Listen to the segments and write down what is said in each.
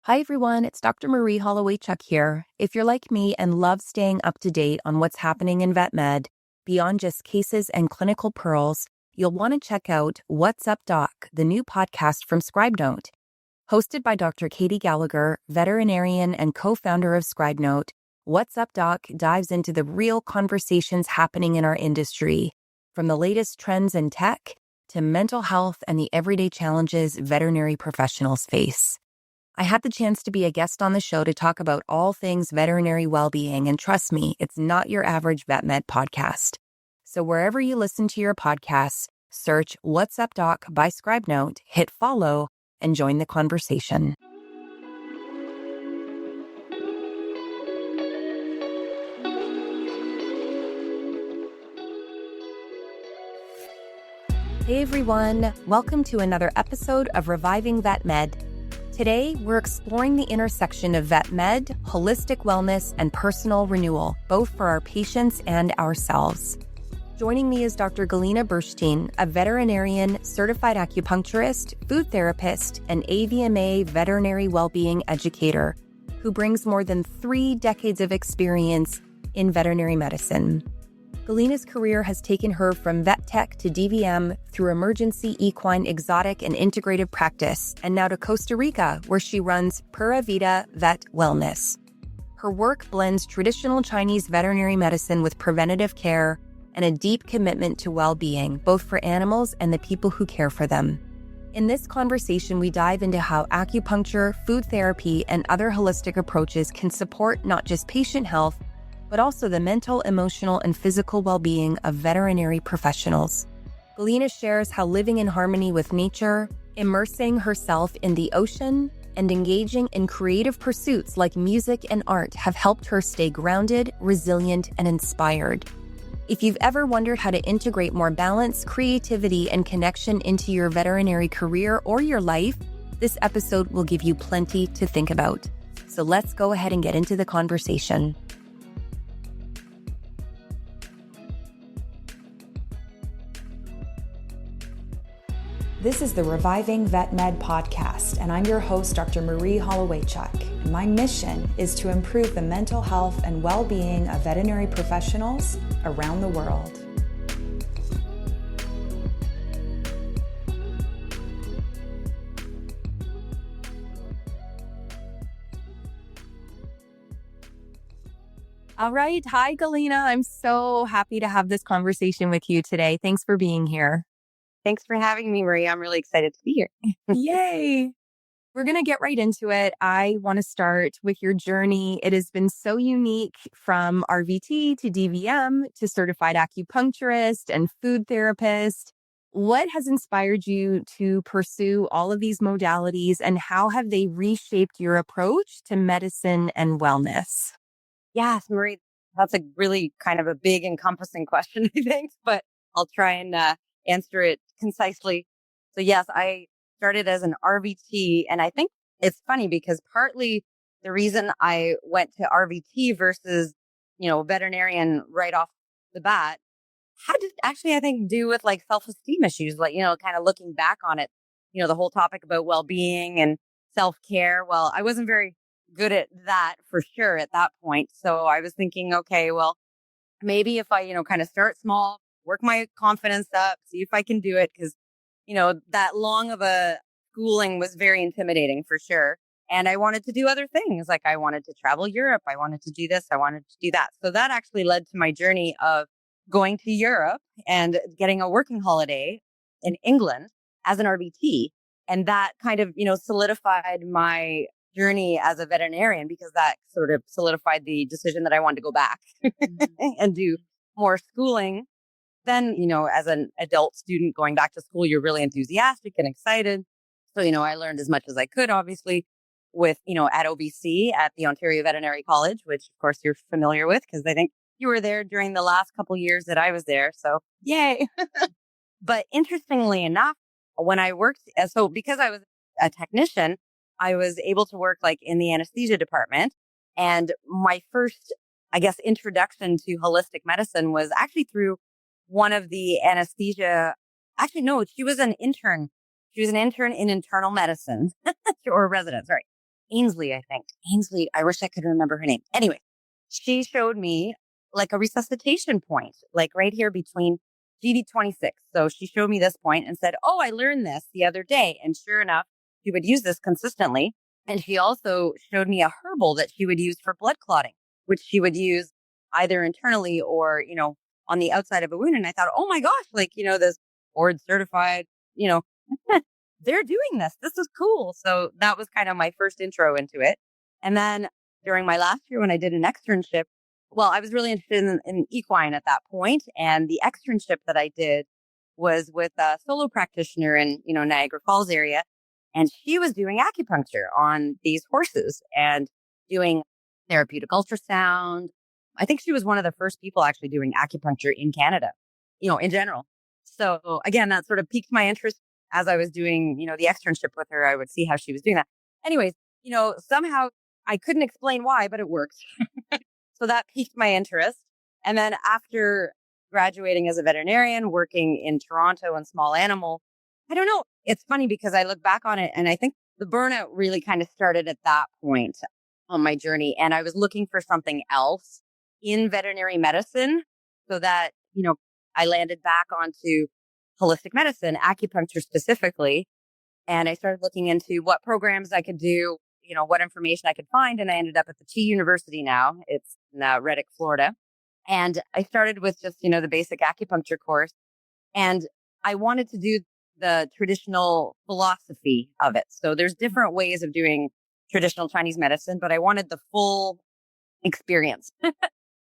Hi, everyone. It's Dr. Marie Holloway-Chuck here. If you're like me and love staying up to date on what's happening in vet med, beyond just cases and clinical pearls, you'll want to check out What's Up Doc, the new podcast from ScribeNote. Hosted by Dr. Katie Gallagher, veterinarian and co-founder of ScribeNote, What's Up Doc dives into the real conversations happening in our industry, from the latest trends in tech to mental health and the everyday challenges veterinary professionals face. I had the chance to be a guest on the show to talk about all things veterinary well-being, and trust me, it's not your average vet med podcast. So wherever you listen to your podcasts, search What's Up Doc by ScribeNote, hit follow, and join the conversation. Hey everyone, welcome to another episode of Reviving Vet Med. Today, we're exploring the intersection of vet med, holistic wellness, and personal renewal, both for our patients and ourselves. Joining me is Dr. Galina Bershteyn, a veterinarian, certified acupuncturist, food therapist, and AVMA Veterinary Wellbeing Educator, who brings more than 3 decades of experience in veterinary medicine. Galina's career has taken her from vet tech to DVM through emergency equine exotic and integrative practice, and now to Costa Rica, where she runs Pura Vida Vet Wellness. Her work blends traditional Chinese veterinary medicine with preventative care and a deep commitment to well-being, both for animals and the people who care for them. In this conversation, we dive into how acupuncture, food therapy, and other holistic approaches can support not just patient health, but also the mental, emotional, and physical well-being of veterinary professionals. Galina shares how living in harmony with nature, immersing herself in the ocean, and engaging in creative pursuits like music and art have helped her stay grounded, resilient, and inspired. If you've ever wondered how to integrate more balance, creativity, and connection into your veterinary career or your life, this episode will give you plenty to think about. So let's go ahead and get into the conversation. This is the Reviving Vet Med podcast, and I'm your host, Dr. Marie Holloway-Chuck. And my mission is to improve the mental health and well-being of veterinary professionals around the world. All right. Hi, Galina. I'm so happy to have this conversation with you today. Thanks for being here. Thanks for having me, Marie. I'm really excited to be here. Yay. We're going to get right into it. I want to start with your journey. It has been so unique, from RVT to DVM to certified acupuncturist and food therapist. What has inspired you to pursue all of these modalities, and how have they reshaped your approach to medicine and wellness? Yes, Marie, that's a really kind of a big encompassing question, I think, but I'll try and answer it concisely. So yes, I started as an RVT, and I think it's funny because partly the reason I went to RVT versus, veterinarian right off the bat had to actually, I think, do with like self-esteem issues, like, kind of looking back on it, the whole topic about well-being and self-care. Well, I wasn't very good at that for sure at that point. So I was thinking, okay, well, maybe if I, kind of start small, work my confidence up, see if I can do it. Because, that long of a schooling was very intimidating for sure. And I wanted to do other things. Like I wanted to travel Europe. I wanted to do this. I wanted to do that. So that actually led to my journey of going to Europe and getting a working holiday in England as an RVT. And that kind of, solidified my journey as a veterinarian, because that sort of solidified the decision that I wanted to go back and do more schooling. Then, as an adult student going back to school, you're really enthusiastic and excited. So, I learned as much as I could, obviously, with, at OVC at the Ontario Veterinary College, which of course you're familiar with, because I think you were there during the last couple of years that I was there. So yay. But interestingly enough, when I worked, because I was a technician, I was able to work like in the anesthesia department. And my first, I guess, introduction to holistic medicine was actually through one of the anesthesia. Actually, no, she was an intern. She was an intern in internal medicine or resident. Sorry. Ainsley, I think. Ainsley, I wish I could remember her name. Anyway, she showed me like a resuscitation point, like right here between GD26. So she showed me this point and said, oh, I learned this the other day. And sure enough, she would use this consistently. And she also showed me a herbal that she would use for blood clotting, which she would use either internally or, on the outside of a wound. And I thought, oh my gosh, like, this board certified, you know, they're doing this. This is cool. So that was kind of my first intro into it. And then during my last year when I did an externship, well, I was really interested in equine at that point. And the externship that I did was with a solo practitioner in, Niagara Falls area. And she was doing acupuncture on these horses and doing therapeutic ultrasound. I think she was one of the first people actually doing acupuncture in Canada, in general. So again, that sort of piqued my interest as I was doing, the externship with her. I would see how she was doing that. Anyways, somehow I couldn't explain why, but it worked. So that piqued my interest. And then after graduating as a veterinarian, working in Toronto in small animal, I don't know. It's funny because I look back on it and I think the burnout really kind of started at that point on my journey. And I was looking for something else in veterinary medicine so that, I landed back onto holistic medicine, acupuncture specifically. And I started looking into what programs I could do, what information I could find. And I ended up at the T University now. It's in Reddick, Florida. And I started with just, the basic acupuncture course. And I wanted to do the traditional philosophy of it. So there's different ways of doing traditional Chinese medicine, but I wanted the full experience.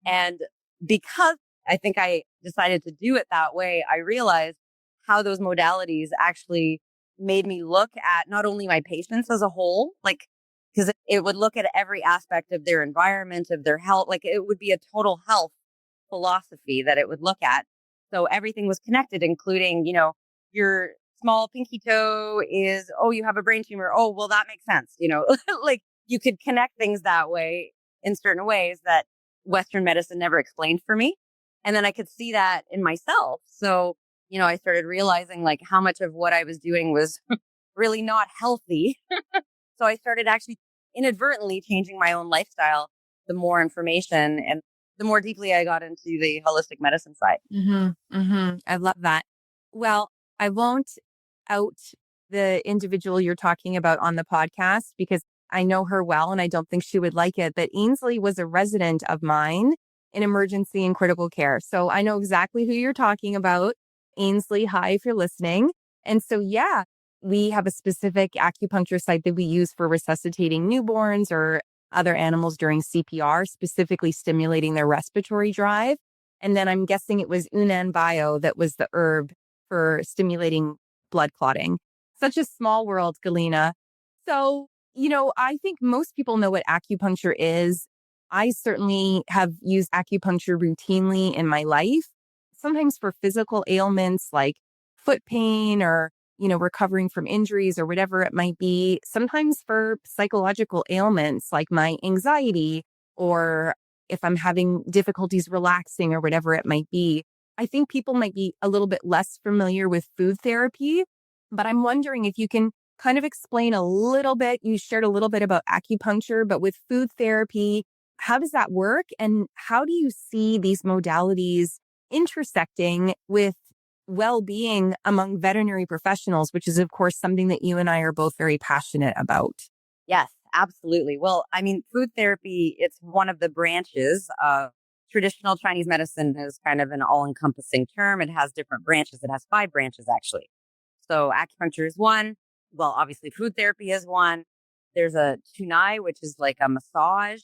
And because I think I decided to do it that way, I realized how those modalities actually made me look at not only my patients as a whole, like, because it would look at every aspect of their environment, of their health, like it would be a total health philosophy that it would look at. So everything was connected, including, your small pinky toe is, oh, you have a brain tumor. Oh, well, that makes sense. Like you could connect things that way in certain ways that Western medicine never explained for me. And then I could see that in myself. So, I started realizing like how much of what I was doing was really not healthy. So I started actually inadvertently changing my own lifestyle, the more information and the more deeply I got into the holistic medicine side. I love that. Well, I won't out the individual you're talking about on the podcast because I know her well and I don't think she would like it. But Ainsley was a resident of mine in emergency and critical care. So I know exactly who you're talking about. Ainsley, hi, if you're listening. And so, yeah, we have a specific acupuncture site that we use for resuscitating newborns or other animals during CPR, specifically stimulating their respiratory drive. And then I'm guessing it was Yunnan Bio that was the herb for stimulating blood clotting. Such a small world, Galina. So, I think most people know what acupuncture is. I certainly have used acupuncture routinely in my life, sometimes for physical ailments like foot pain or, recovering from injuries or whatever it might be. Sometimes for psychological ailments like my anxiety or if I'm having difficulties relaxing or whatever it might be. I think people might be a little bit less familiar with food therapy, but I'm wondering if you can kind of explain a little bit. You shared a little bit about acupuncture, but with food therapy, how does that work? And how do you see these modalities intersecting with well-being among veterinary professionals, which is, of course, something that you and I are both very passionate about? Yes, absolutely. Well, I mean, food therapy, it's one of the branches of traditional Chinese medicine is kind of an all-encompassing term. It has different branches. It has 5 branches, actually. So acupuncture is one. Well, obviously, food therapy is one. There's a tunai, which is like a massage.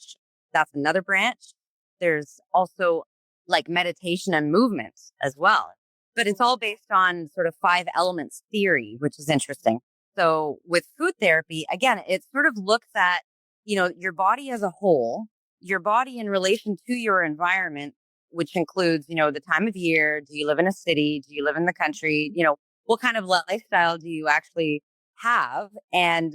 That's another branch. There's also like meditation and movement as well. But it's all based on sort of 5 elements theory, which is interesting. So with food therapy, again, it sort of looks at, your body as a whole, your body in relation to your environment, which includes, the time of year. Do you live in a city? Do you live in the country? What kind of lifestyle do you actually have? And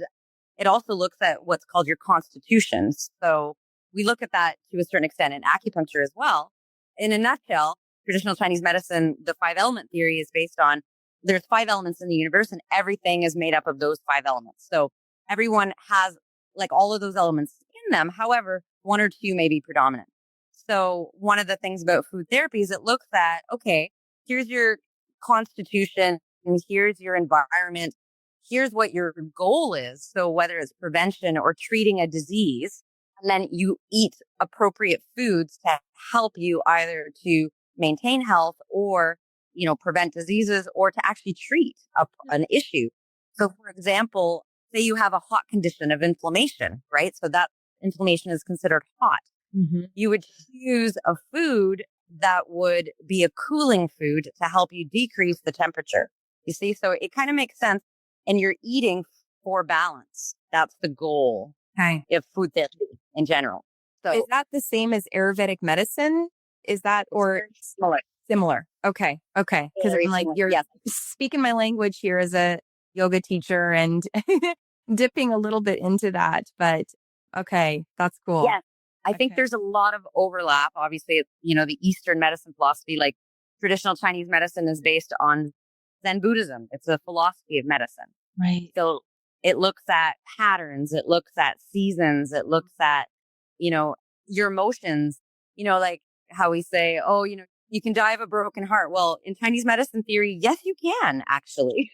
it also looks at what's called your constitution. So we look at that to a certain extent in acupuncture as well. In a nutshell, traditional Chinese medicine, the 5 element theory is based on there's 5 elements in the universe and everything is made up of those 5 elements. So everyone has like all of those elements in them. However, one or two may be predominant. So one of the things about food therapy is it looks at, okay, here's your constitution and here's your environment. Here's what your goal is. So whether it's prevention or treating a disease, and then you eat appropriate foods to help you either to maintain health or, prevent diseases or to actually treat an issue. So for example, say you have a hot condition of inflammation, right? So that inflammation is considered hot. Mm-hmm. You would choose a food that would be a cooling food to help you decrease the temperature. You see, so it kind of makes sense. And you're eating for balance. That's the goal of food therapy in general. So is that the same as Ayurvedic medicine? Is that or similar? Similar. Okay. Because I'm like, you're speaking my language here as a yoga teacher and dipping a little bit into that. But okay, that's cool. Yes. I think there's a lot of overlap. Obviously, it's, the Eastern medicine philosophy, like traditional Chinese medicine is based on Zen Buddhism. It's a philosophy of medicine. Right. So it looks at patterns. It looks at seasons. It looks at, your emotions, like how we say, oh, you can die of a broken heart. Well, in Chinese medicine theory, yes, you can actually,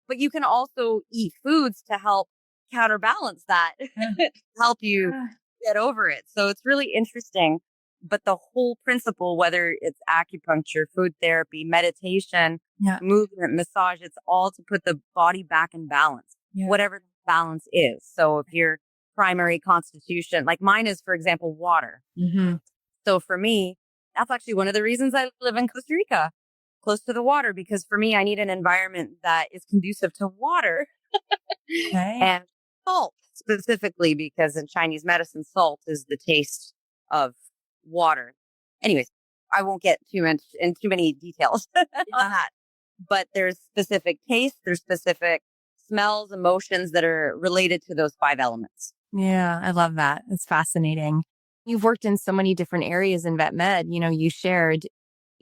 but you can also eat foods to help counterbalance that, help you get over it. So it's really interesting. But the whole principle, whether it's acupuncture, food therapy, meditation, movement, massage, it's all to put the body back in balance, whatever the balance is. So if your primary constitution, like mine is, for example, water. Mm-hmm. So for me, that's actually one of the reasons I live in Costa Rica, close to the water, because for me, I need an environment that is conducive to water and salt specifically, because in Chinese medicine, salt is the taste of water. Anyways, I won't get too many details on that, but there's specific tastes, there's specific smells, emotions that are related to those 5 elements. Yeah, I love that. It's fascinating. You've worked in so many different areas in vet med. You shared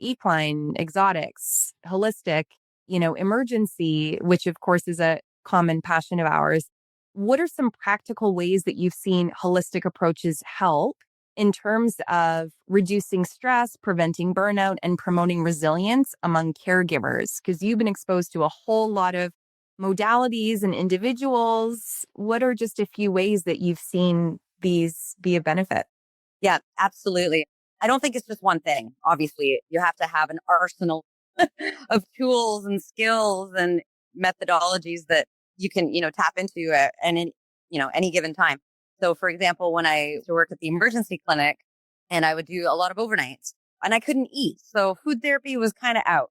equine, exotics, holistic, emergency, which of course is a common passion of ours. What are some practical ways that you've seen holistic approaches help in terms of reducing stress, preventing burnout, and promoting resilience among caregivers? Because you've been exposed to a whole lot of modalities and individuals. What are just a few ways that you've seen these be a benefit? Yeah, absolutely. I don't think it's just one thing. Obviously, you have to have an arsenal of tools and skills and methodologies that you can, tap into at any given time. So for example, when I used to work at the emergency clinic and I would do a lot of overnights and I couldn't eat. So food therapy was kind of out.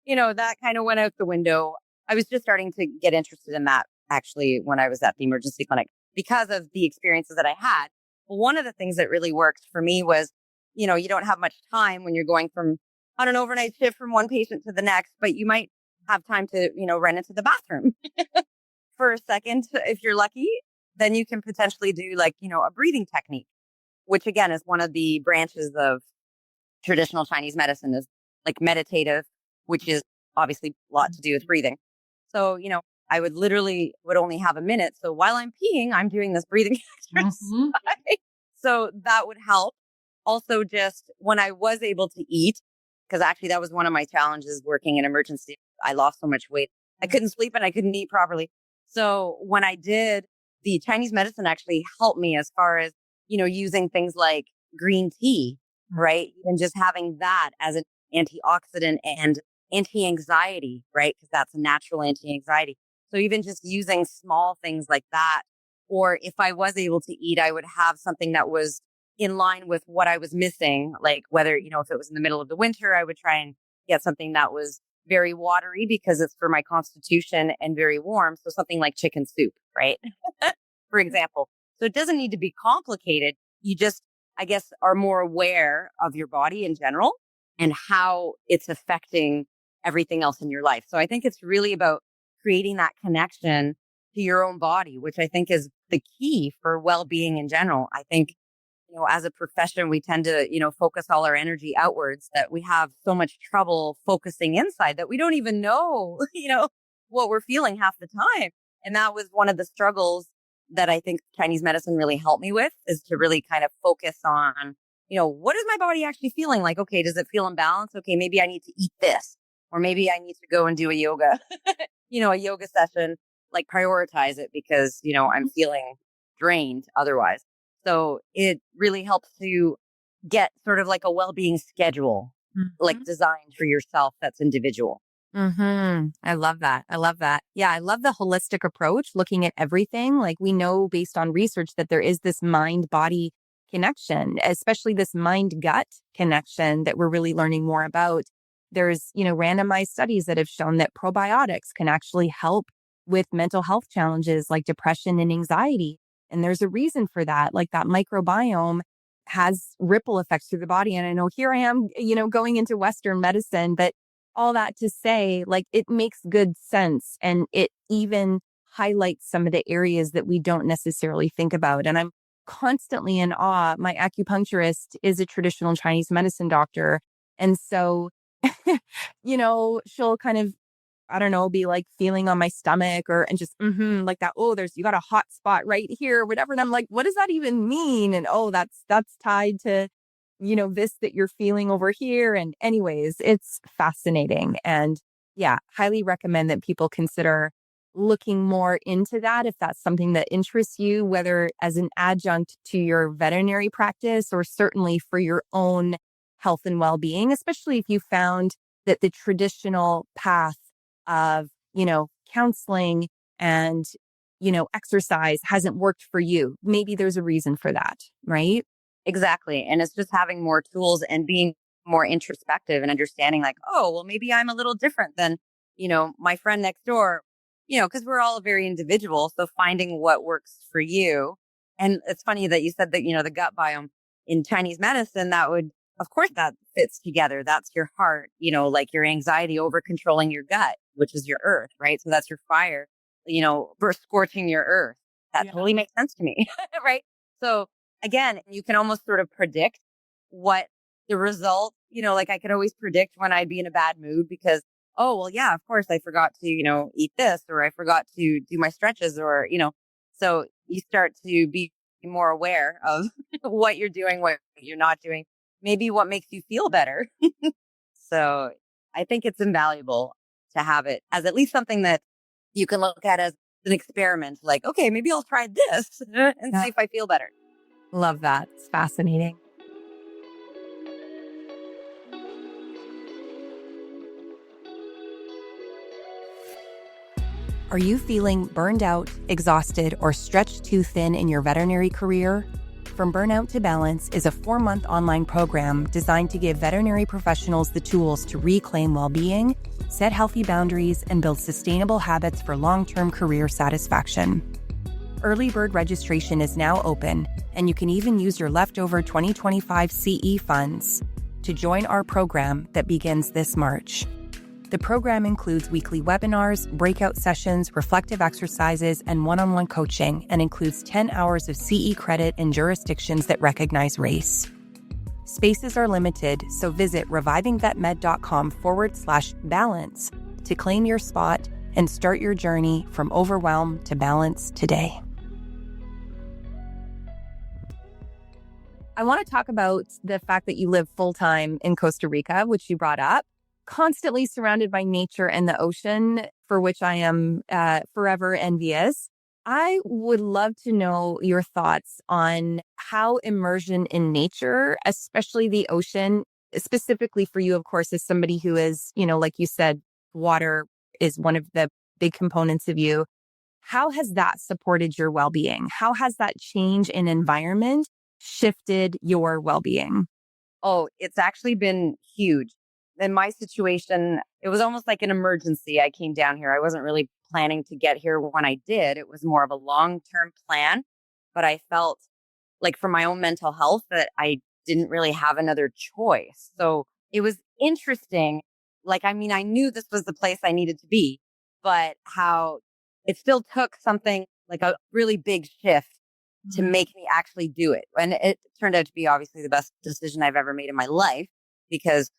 That kind of went out the window. I was just starting to get interested in that actually when I was at the emergency clinic because of the experiences that I had. One of the things that really worked for me was, you don't have much time when you're going on an overnight shift from one patient to the next, but you might have time to, run into the bathroom for a second. If you're lucky, then you can potentially do a breathing technique, which again is one of the branches of traditional Chinese medicine is like meditative, which is obviously a lot to do with breathing. So, I would only have a minute. So while I'm peeing, I'm doing this breathing exercise. Mm-hmm. So that would help. Also, just when I was able to eat, because actually that was one of my challenges working in emergency. I lost so much weight. I couldn't sleep and I couldn't eat properly. So when I did, the Chinese medicine actually helped me as far as, using things like green tea, right? And just having that as an antioxidant and anti-anxiety, right? Because that's a natural anti-anxiety. So even just using small things like that, or if I was able to eat, I would have something that was in line with what I was missing. Like whether, if it was in the middle of the winter, I would try and get something that was very watery because it's for my constitution and very warm. So something like chicken soup, right? For example. So it doesn't need to be complicated. You just, I guess, are more aware of your body in general and how it's affecting everything else in your life. So I think it's really about creating that connection to your own body, which I think is the key for well-being in general. I think, as a profession, we tend to, focus all our energy outwards, that we have so much trouble focusing inside that we don't even know, what we're feeling half the time. And that was one of the struggles, that I think Chinese medicine really helped me with is to really kind of focus on, what is my body actually feeling like? Okay, does it feel imbalanced? Okay, maybe I need to eat this, or maybe I need to go and do a yoga, a yoga session, like prioritize it because, I'm feeling drained otherwise. So it really helps to get sort of like a well-being schedule, like designed for yourself that's individual. I love that. I love that. Yeah, I love the holistic approach, looking at everything. Like we know based on research that there is this mind-body connection, especially this mind-gut connection that we're really learning more about. There's, randomized studies that have shown that probiotics can actually help with mental health challenges like depression and anxiety. And there's a reason for that. Like that microbiome has ripple effects through the body. And I know here I am, going into Western medicine, but all that to say, like, it makes good sense. And it even highlights some of the areas that we don't necessarily think about. And I'm constantly in awe. My acupuncturist is a traditional Chinese medicine doctor. And so, she'll kind of, I don't know, be like feeling on my stomach and just, like that. Oh, you got a hot spot right here, whatever. And I'm like, what does that even mean? And that's tied to this that you're feeling over here. And anyways, it's fascinating. And yeah, highly recommend that people consider looking more into that if that's something that interests you, whether as an adjunct to your veterinary practice or certainly for your own health and well-being, especially if you found that the traditional path of, counseling and, exercise hasn't worked for you. Maybe there's a reason for that, right? Exactly. And it's just having more tools and being more introspective and understanding like, oh, well, maybe I'm a little different than, my friend next door, because we're all very individual. So finding what works for you. And it's funny that you said that, the gut biome in Chinese medicine, of course, that fits together. That's your heart, like your anxiety over controlling your gut, which is your earth, right? So that's your fire, scorching your earth. That totally makes sense to me, right? So again, you can almost sort of predict what the result, like I could always predict when I'd be in a bad mood because, oh, well, yeah, of course I forgot to, eat this or I forgot to do my stretches or, so you start to be more aware of what you're doing, what you're not doing, maybe what makes you feel better. So I think it's invaluable to have it as at least something that you can look at as an experiment. Like, okay, maybe I'll try this and see if I feel better. Love that. It's fascinating. Are you feeling burned out, exhausted, or stretched too thin in your veterinary career? From Burnout to Balance is a 4-month online program designed to give veterinary professionals the tools to reclaim well-being, set healthy boundaries, and build sustainable habits for long-term career satisfaction. Early bird registration is now open, and you can even use your leftover 2025 CE funds to join our program that begins this March. The program includes weekly webinars, breakout sessions, reflective exercises, and one-on-one coaching, and includes 10 hours of CE credit in jurisdictions that recognize race. Spaces are limited, so visit revivingvetmed.com/balance to claim your spot and start your journey from overwhelm to balance today. I want to talk about the fact that you live full-time in Costa Rica, which you brought up. Constantly surrounded by nature and the ocean, for which I am forever envious. I would love to know your thoughts on how immersion in nature, especially the ocean, specifically for you, of course, as somebody who is, like you said, water is one of the big components of you. How has that supported your well-being? How has that change in environment shifted your well-being? Oh, it's actually been huge. In my situation, it was almost like an emergency. I came down here. I wasn't really planning to get here when I did. It was more of a long-term plan, but I felt like for my own mental health that I didn't really have another choice. So it was interesting. Like, I mean, I knew this was the place I needed to be, but how it still took something like a really big shift to make me actually do it. And it turned out to be obviously the best decision I've ever made in my life because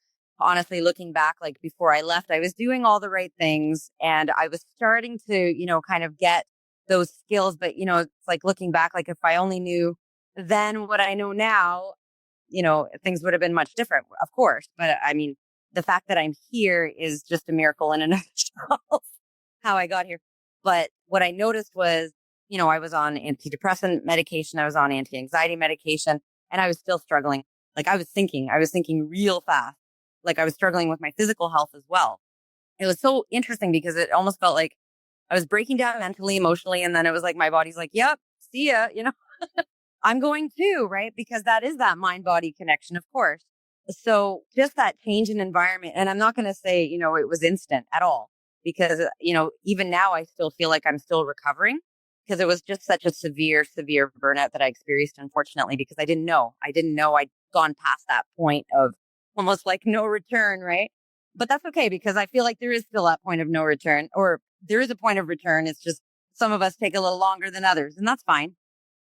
honestly, looking back, like before I left, I was doing all the right things and I was starting to, kind of get those skills. But, it's like looking back, like if I only knew then what I know now, things would have been much different, of course. But I mean, the fact that I'm here is just a miracle in and of itself, how I got here. But what I noticed was, I was on antidepressant medication, I was on anti-anxiety medication, and I was still struggling. Like I was thinking real fast. Like I was struggling with my physical health as well. It was so interesting because it almost felt like I was breaking down mentally, emotionally. And then it was like, my body's like, yep, see ya, I'm going too, right? Because that is that mind body connection, of course. So just that change in environment. And I'm not going to say, it was instant at all because, even now I still feel like I'm still recovering because it was just such a severe burnout that I experienced, unfortunately, because I didn't know I'd gone past that point of almost like no return, right? But that's okay because I feel like there is still that point of no return, or there is a point of return. It's just some of us take a little longer than others, and that's fine.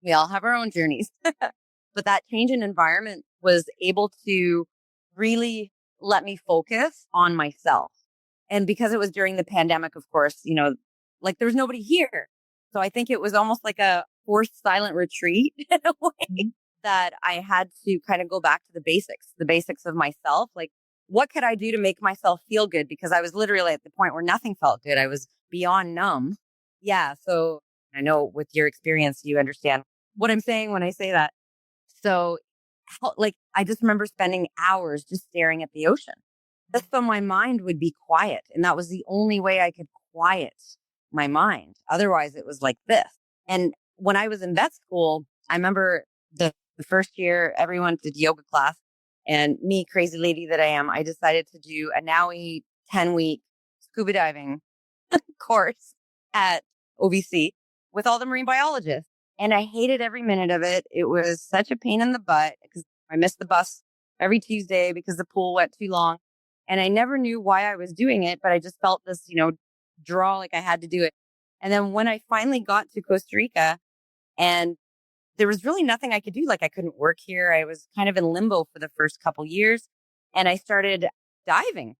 We all have our own journeys. But that change in environment was able to really let me focus on myself. And because it was during the pandemic, of course, like there was nobody here. So I think it was almost like a forced silent retreat in a way that I had to kind of go back to the basics of myself. Like, what could I do to make myself feel good? Because I was literally at the point where nothing felt good. I was beyond numb. Yeah. So I know with your experience, you understand what I'm saying when I say that. So like, I just remember spending hours just staring at the ocean just so my mind would be quiet. And that was the only way I could quiet my mind. Otherwise it was like this. And when I was in vet school, I remember the first year everyone did yoga class, and me, crazy lady that I am, I decided to do a NAUI 10-week scuba diving course at OVC with all the marine biologists. And I hated every minute of it. It was such a pain in the butt because I missed the bus every Tuesday because the pool went too long. And I never knew why I was doing it, but I just felt this, draw like I had to do it. And then when I finally got to Costa Rica, and there was really nothing I could do. Like I couldn't work here. I was kind of in limbo for the first couple years. And I started diving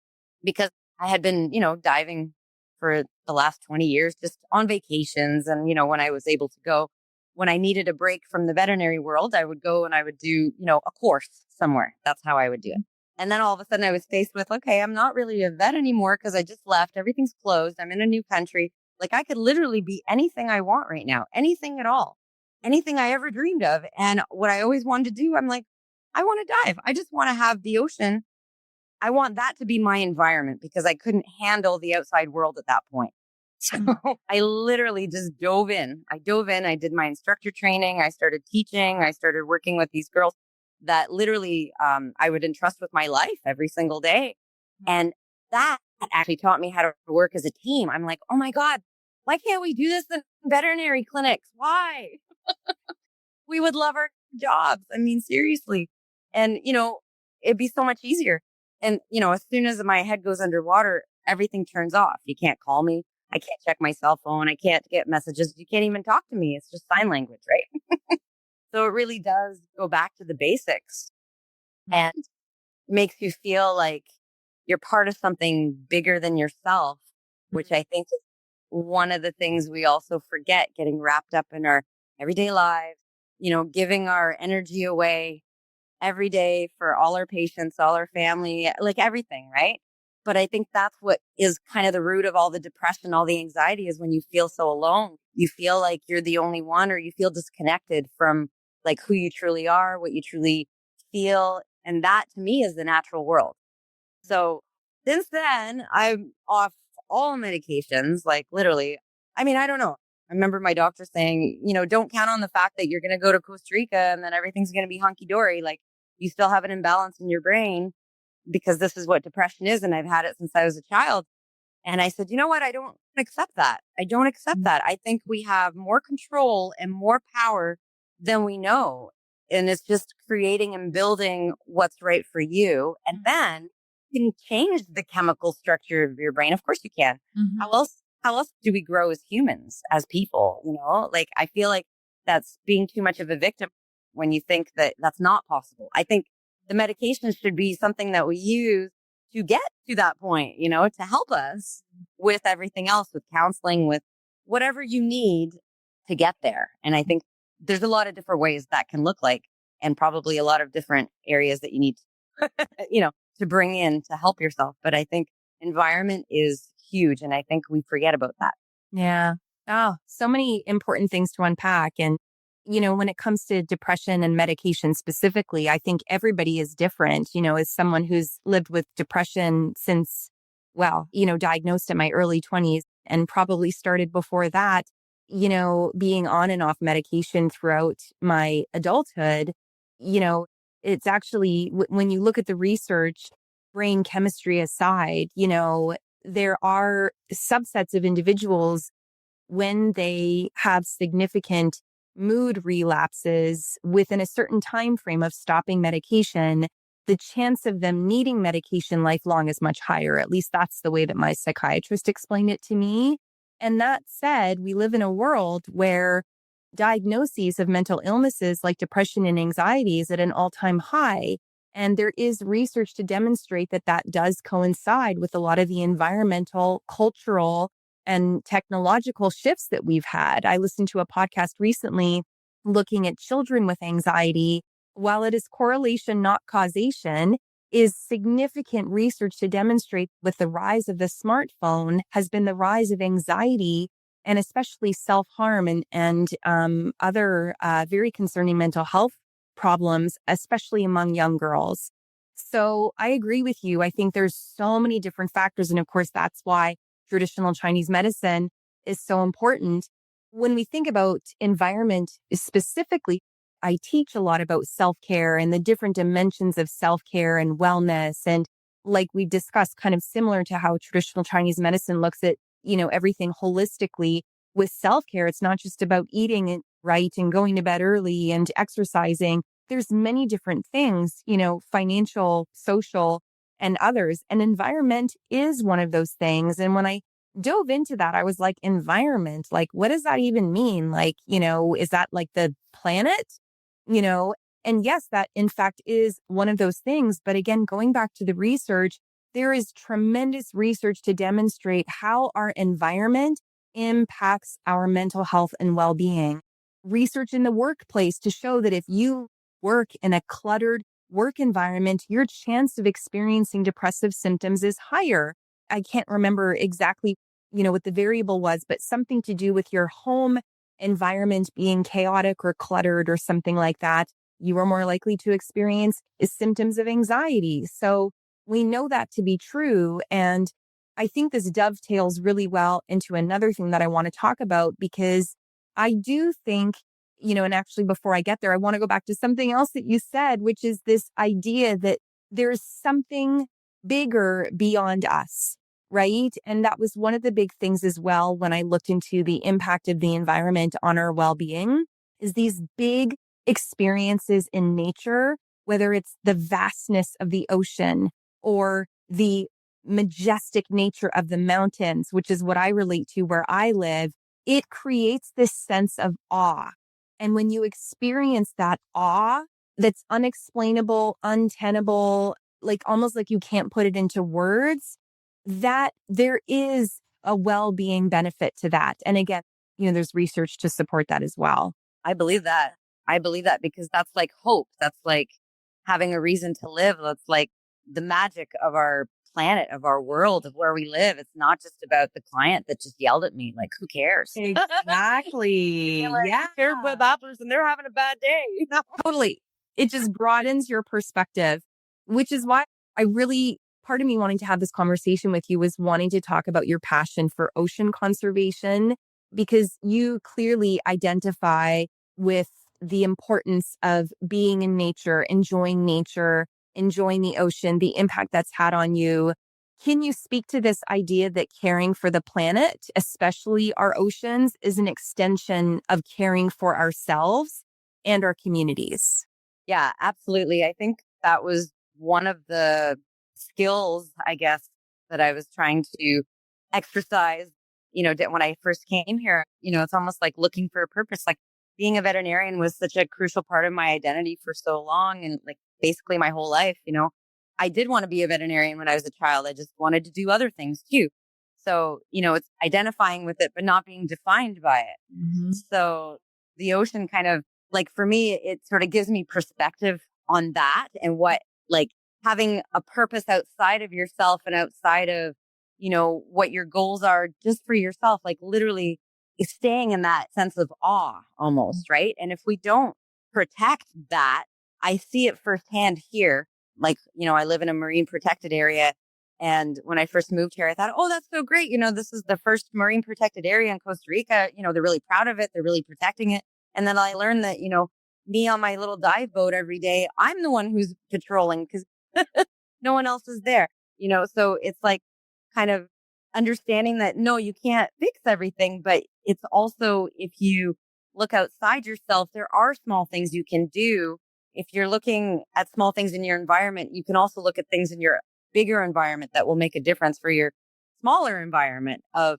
because I had been, diving for the last 20 years, just on vacations. And, when I was able to go, when I needed a break from the veterinary world, I would go and I would do, a course somewhere. That's how I would do it. And then all of a sudden I was faced with, okay, I'm not really a vet anymore because I just left. Everything's closed. I'm in a new country. Like I could literally be anything I want right now, anything at all, anything I ever dreamed of. And what I always wanted to do, I'm like, I want to dive. I just want to have the ocean. I want that to be my environment because I couldn't handle the outside world at that point. So I literally just dove in. I did my instructor training. I started teaching. I started working with these girls that literally I would entrust with my life every single day. And that actually taught me how to work as a team. I'm like, oh my God, why can't we do this in veterinary clinics? Why? We would love our jobs. I mean, seriously. And, it'd be so much easier. And, as soon as my head goes underwater, everything turns off. You can't call me. I can't check my cell phone. I can't get messages. You can't even talk to me. It's just sign language, right? So it really does go back to the basics and makes you feel like you're part of something bigger than yourself, which I think is one of the things we also forget, getting wrapped up in our everyday lives, giving our energy away every day for all our patients, all our family, like everything, right? But I think that's what is kind of the root of all the depression, all the anxiety is when you feel so alone. You feel like you're the only one, or you feel disconnected from like who you truly are, what you truly feel. And that to me is the natural world. So since then, I'm off all medications, like literally. I mean, I don't know. I remember my doctor saying, don't count on the fact that you're going to go to Costa Rica and then everything's going to be hunky dory. Like you still have an imbalance in your brain because this is what depression is. And I've had it since I was a child. And I said, you know what? I don't accept that. I don't accept that. I think we have more control and more power than we know. And it's just creating and building what's right for you. And then you can change the chemical structure of your brain. Of course you can. How else do we grow as humans, as people? Like I feel like that's being too much of a victim when you think that that's not possible. I think the medication should be something that we use to get to that point, to help us with everything else, with counseling, with whatever you need to get there. And I think there's a lot of different ways that can look like, and probably a lot of different areas that you need, to bring in to help yourself. But I think environment is huge. And I think we forget about that. Yeah. Oh, so many important things to unpack. And, when it comes to depression and medication specifically, I think everybody is different. As someone who's lived with depression since, diagnosed in my early 20s and probably started before that, being on and off medication throughout my adulthood, it's actually, when you look at the research, brain chemistry aside, there are subsets of individuals when they have significant mood relapses within a certain time frame of stopping medication, the chance of them needing medication lifelong is much higher. At least that's the way that my psychiatrist explained it to me. And that said, we live in a world where diagnoses of mental illnesses like depression and anxiety is at an all-time high. And there is research to demonstrate that that does coincide with a lot of the environmental, cultural, and technological shifts that we've had. I listened to a podcast recently looking at children with anxiety. While it is correlation, not causation, is significant research to demonstrate with the rise of the smartphone has been the rise of anxiety and especially self-harm and other very concerning mental health problems, especially among young girls. So I agree with you. I think there's so many different factors. And of course, that's why traditional Chinese medicine is so important. When we think about environment specifically, I teach a lot about self-care and the different dimensions of self-care and wellness. And like we've discussed, kind of similar to how traditional Chinese medicine looks at, everything holistically with self-care. It's not just about eating it right and going to bed early and exercising. There's many different things, financial, social, and others. And environment is one of those things. And when I dove into that, I was like, environment, like, what does that even mean? Like, is that like the planet? And yes, that in fact is one of those things. But again, going back to the research, there is tremendous research to demonstrate how our environment impacts our mental health and well-being. Research in the workplace to show that if you work in a cluttered work environment, your chance of experiencing depressive symptoms is higher. I can't remember exactly, what the variable was, but something to do with your home environment being chaotic or cluttered or something like that, you are more likely to experience symptoms of anxiety. So we know that to be true. And I think this dovetails really well into another thing that I want to talk about, because I do think, and actually before I get there, I want to go back to something else that you said, which is this idea that there's something bigger beyond us, right? And that was one of the big things as well when I looked into the impact of the environment on our well-being, is these big experiences in nature, whether it's the vastness of the ocean or the majestic nature of the mountains, which is what I relate to where I live. It creates this sense of awe. And when you experience that awe that's unexplainable, untenable, like almost like you can't put it into words, that there is a well-being benefit to that. And again, there's research to support that as well. I believe that. I believe that because that's like hope. That's like having a reason to live. That's like the magic of our planet, of our world, of where we live. It's not just about the client that just yelled at me. Like, who cares? Exactly. Yeah. Who cares about that person? They're having a bad day. Totally. It just broadens your perspective, which is why part of me wanting to have this conversation with you was wanting to talk about your passion for ocean conservation, because you clearly identify with the importance of being in nature, enjoying the ocean, the impact that's had on you. Can you speak to this idea that caring for the planet, especially our oceans, is an extension of caring for ourselves and our communities? Yeah, absolutely. I think that was one of the skills, I guess, that I was trying to exercise, when I first came here. It's almost like looking for a purpose. Like being a veterinarian was such a crucial part of my identity for so long, and like basically my whole life. I did want to be a veterinarian when I was a child. I just wanted to do other things too. So, it's identifying with it, but not being defined by it. Mm-hmm. So the ocean kind of like for me, it sort of gives me perspective on that and what like having a purpose outside of yourself and outside of, what your goals are just for yourself, like literally staying in that sense of awe almost. Right. And if we don't protect that, I see it firsthand here. Like, I live in a marine protected area. And when I first moved here, I thought, oh, that's so great. This is the first marine protected area in Costa Rica. They're really proud of it. They're really protecting it. And then I learned that, me on my little dive boat every day, I'm the one who's patrolling because no one else is there, so it's like kind of understanding that, no, you can't fix everything, but it's also if you look outside yourself, there are small things you can do. If you're looking at small things in your environment, you can also look at things in your bigger environment that will make a difference for your smaller environment of,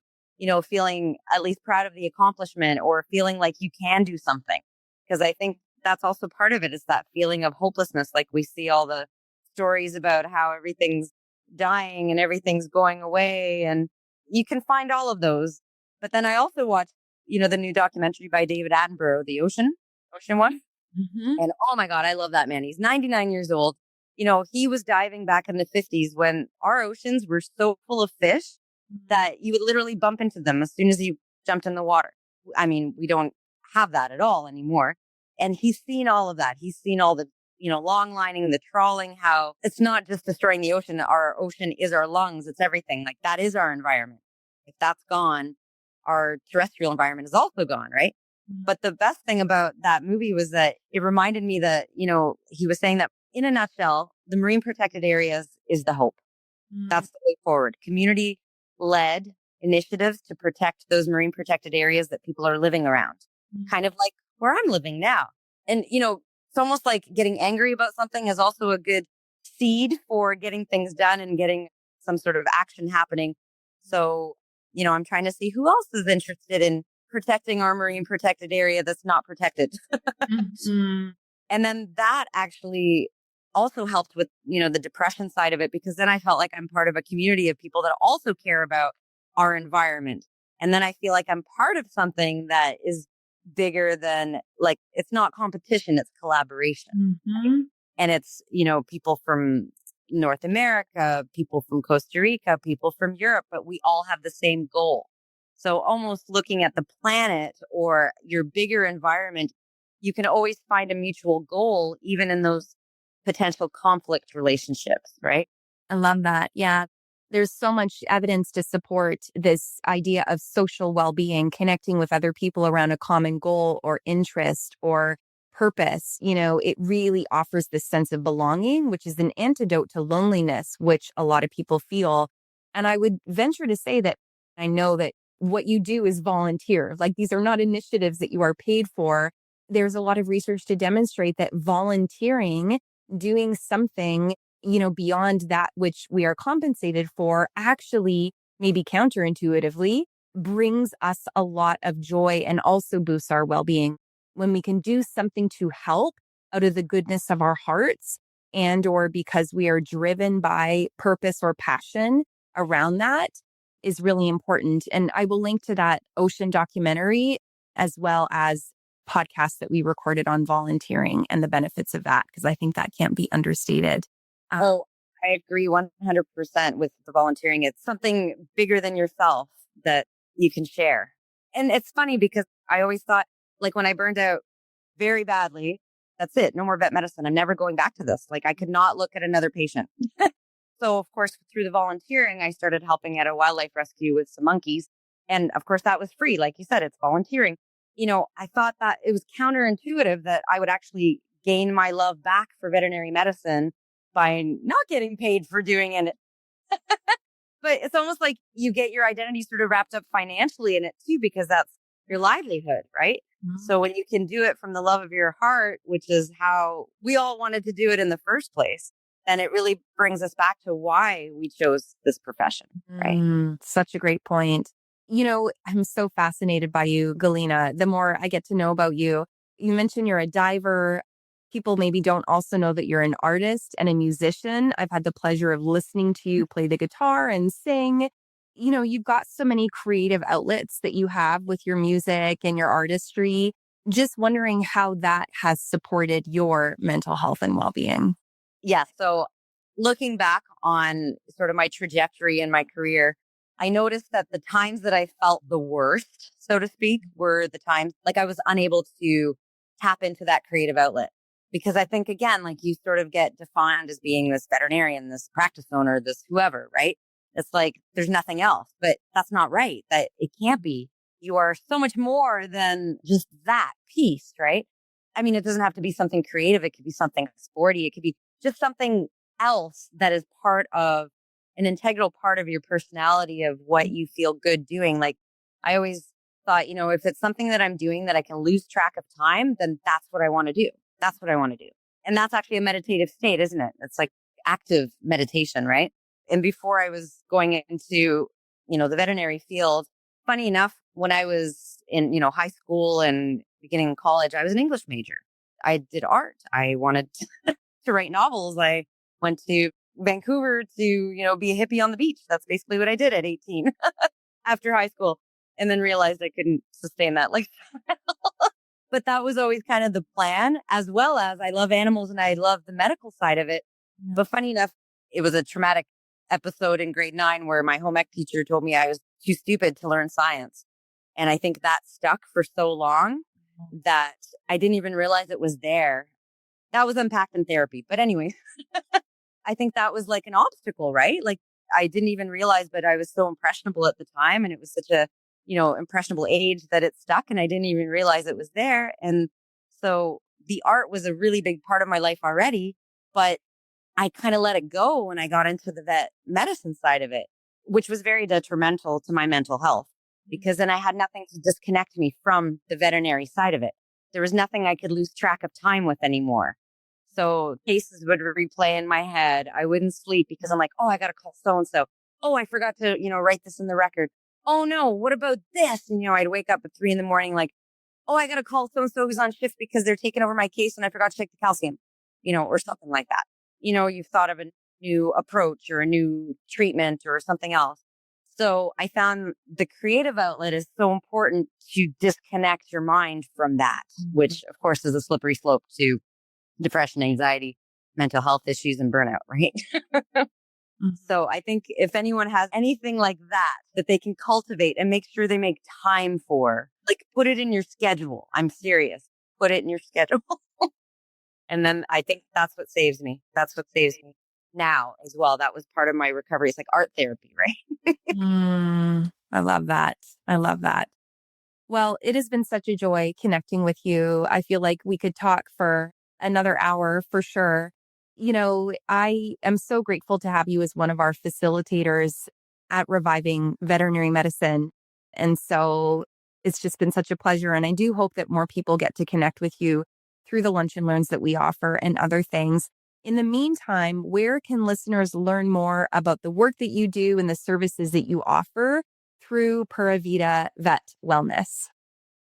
feeling at least proud of the accomplishment or feeling like you can do something. Because I think that's also part of it is that feeling of hopelessness. Like we see all the stories about how everything's dying and everything's going away. And you can find all of those. But then I also watched, the new documentary by David Attenborough, the ocean one. Mm-hmm. And oh my God, I love that man. He's 99 years old. He was diving back in the 50s when our oceans were so full of fish that you would literally bump into them as soon as you jumped in the water. I mean, we don't have that at all anymore. And he's seen all of that. He's seen all the, long lining, the trawling, how it's not just destroying the ocean. Our ocean is our lungs. It's everything. Like that is our environment. If that's gone, our terrestrial environment is also gone, right? But the best thing about that movie was that it reminded me that, he was saying that in a nutshell, the marine protected areas is the hope. That's the way forward. Community led initiatives to protect those marine protected areas that people are living around, kind of like where I'm living now. And, it's almost like getting angry about something is also a good seed for getting things done and getting some sort of action happening. So, I'm trying to see who else is interested in protecting our marine protected area that's not protected. Mm-hmm. And then that actually also helped with, the depression side of it, because then I felt like I'm part of a community of people that also care about our environment. And then I feel like I'm part of something that is bigger than like, it's not competition, it's collaboration. Mm-hmm. And it's, people from North America, people from Costa Rica, people from Europe, but we all have the same goal. So almost looking at the planet or your bigger environment, you can always find a mutual goal, even in those potential conflict relationships, right? I love that. Yeah. There's so much evidence to support this idea of social well-being, connecting with other people around a common goal or interest or purpose. It really offers this sense of belonging, which is an antidote to loneliness, which a lot of people feel. And I would venture to say that I know that what you do is volunteer. Like these are not initiatives that you are paid for. There's a lot of research to demonstrate that volunteering, doing something, beyond that which we are compensated for, actually maybe counterintuitively brings us a lot of joy and also boosts our well-being. When we can do something to help out of the goodness of our hearts and or because we are driven by purpose or passion around that is really important. And I will link to that ocean documentary as well as podcasts that we recorded on volunteering and the benefits of that, because I think that can't be understated. Oh, I agree 100% with the volunteering. It's something bigger than yourself that you can share. And it's funny because I always thought, like when I burned out very badly, that's it. No more vet medicine. I'm never going back to this. Like I could not look at another patient. So of course, through the volunteering, I started helping at a wildlife rescue with some monkeys. And of course, that was free. Like you said, it's volunteering. I thought that it was counterintuitive that I would actually gain my love back for veterinary medicine by not getting paid for doing it. But it's almost like you get your identity sort of wrapped up financially in it too, because that's your livelihood, right? Mm-hmm. So when you can do it from the love of your heart, which is how we all wanted to do it in the first place, then it really brings us back to why we chose this profession, right? Such a great point. I'm so fascinated by you, Galina. The more I get to know about you, you mentioned you're a diver. People maybe don't also know that you're an artist and a musician. I've had the pleasure of listening to you play the guitar and sing. you've got so many creative outlets that you have with your music and your artistry. Just wondering how that has supported your mental health and well-being. Yeah. So looking back on sort of my trajectory in my career, I noticed that the times that I felt the worst, so to speak, were the times like I was unable to tap into that creative outlet. Because I think, again, like you sort of get defined as being this veterinarian, this practice owner, this whoever, right? It's like there's nothing else, but that's not right. That it can't be. You are so much more than just that piece, right? I mean, it doesn't have to be something creative. It could be something sporty. It could be just something else that is part of an integral part of your personality of what you feel good doing. Like I always thought, if it's something that I'm doing that I can lose track of time, then that's what I want to do. That's what I want to do. And that's actually a meditative state, isn't it? It's like active meditation, right? And before I was going into, the veterinary field, funny enough, when I was in, high school and beginning of college, I was an English major. I did art. I wanted to write novels. I went to Vancouver to, be a hippie on the beach. That's basically what I did at 18 after high school, and then realized I couldn't sustain that lifestyle. But that was always kind of the plan, as well as I love animals and I love the medical side of it. Yeah. But funny enough, it was a traumatic episode in grade 9 where my home ec teacher told me I was too stupid to learn science. And I think that stuck for so long that I didn't even realize it was there. That was unpacked in therapy. But anyway, I think that was like an obstacle, right? Like I didn't even realize, but I was so impressionable at the time. And it was such a, impressionable age that it stuck, and I didn't even realize it was there. And so the art was a really big part of my life already, but I kind of let it go when I got into the vet medicine side of it, which was very detrimental to my mental health because then I had nothing to disconnect me from the veterinary side of it. There was nothing I could lose track of time with anymore. So cases would replay in my head. I wouldn't sleep because I'm like, oh, I got to call so-and-so. Oh, I forgot to, write this in the record. Oh no, what about this? And, I'd wake up at 3 a.m. like, oh, I got to call so-and-so who's on shift because they're taking over my case and I forgot to check the calcium, or something like that. You've thought of a new approach or a new treatment or something else. So I found the creative outlet is so important to disconnect your mind from that, which of course is a slippery slope to depression, anxiety, mental health issues, and burnout, right? So I think if anyone has anything like that they can cultivate and make sure they make time for, like put it in your schedule. I'm serious. Put it in your schedule. And then I think that's what saves me. That's what saves me now as well. That was part of my recovery. It's like art therapy, right? I love that. I love that. Well, it has been such a joy connecting with you. I feel like we could talk for another hour for sure. I am so grateful to have you as one of our facilitators at Reviving Veterinary Medicine. And so it's just been such a pleasure. And I do hope that more people get to connect with you through the lunch and learns that we offer and other things. In the meantime, where can listeners learn more about the work that you do and the services that you offer through Pura Vida Vet Wellness?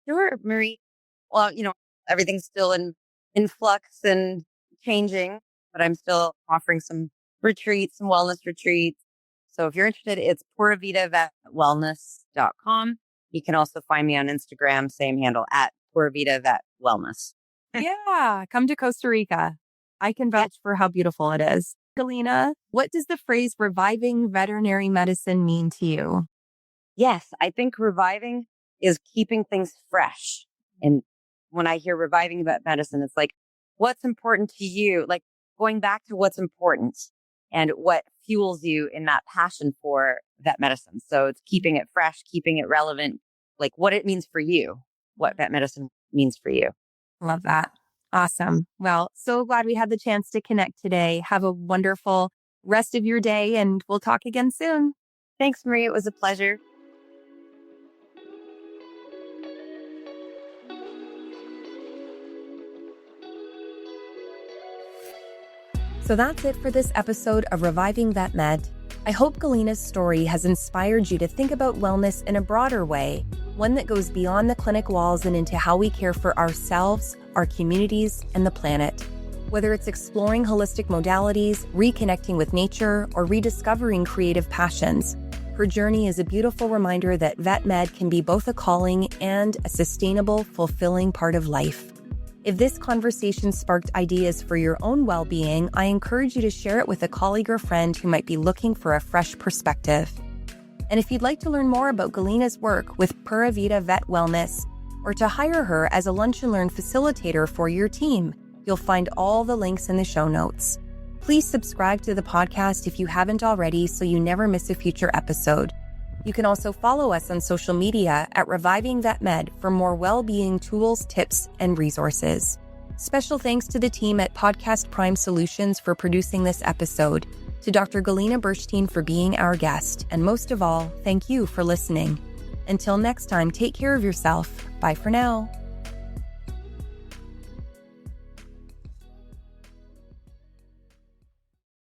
Sure, Marie. Well, everything's still in flux and changing, but I'm still offering some retreats, some wellness retreats. So if you're interested, it's puravidavetwellness.com. You can also find me on Instagram, same handle at Pura Vida Vet Wellness. Yeah, come to Costa Rica. I can vouch for how beautiful it is. Galina, what does the phrase reviving veterinary medicine mean to you? Yes, I think reviving is keeping things fresh. And when I hear reviving vet medicine, it's like, what's important to you? Like going back to what's important and what fuels you in that passion for vet medicine. So it's keeping it fresh, keeping it relevant, like what it means for you, what vet medicine means for you. Love that. Awesome. Well, so glad we had the chance to connect today. Have a wonderful rest of your day and we'll talk again soon. Thanks, Marie. It was a pleasure. So that's it for this episode of Reviving Vet Med. I hope Galina's story has inspired you to think about wellness in a broader way, one that goes beyond the clinic walls and into how we care for ourselves, our communities, and the planet. Whether it's exploring holistic modalities, reconnecting with nature, or rediscovering creative passions, Her journey is a beautiful reminder that vet med can be both a calling and a sustainable, fulfilling part of life. If this conversation sparked ideas for your own well-being, I encourage you to share it with a colleague or friend who might be looking for a fresh perspective. And if you'd like to learn more about Galina's work with Pura Vida Vet Wellness, or to hire her as a Lunch and Learn facilitator for your team, you'll find all the links in the show notes. Please subscribe to the podcast if you haven't already so you never miss a future episode. You can also follow us on social media at Reviving Vet Med for more well-being tools, tips, and resources. Special thanks to the team at Podcast Prime Solutions for producing this episode, to Dr. Galina Bershteyn for being our guest, and most of all, thank you for listening. Until next time, take care of yourself. Bye for now.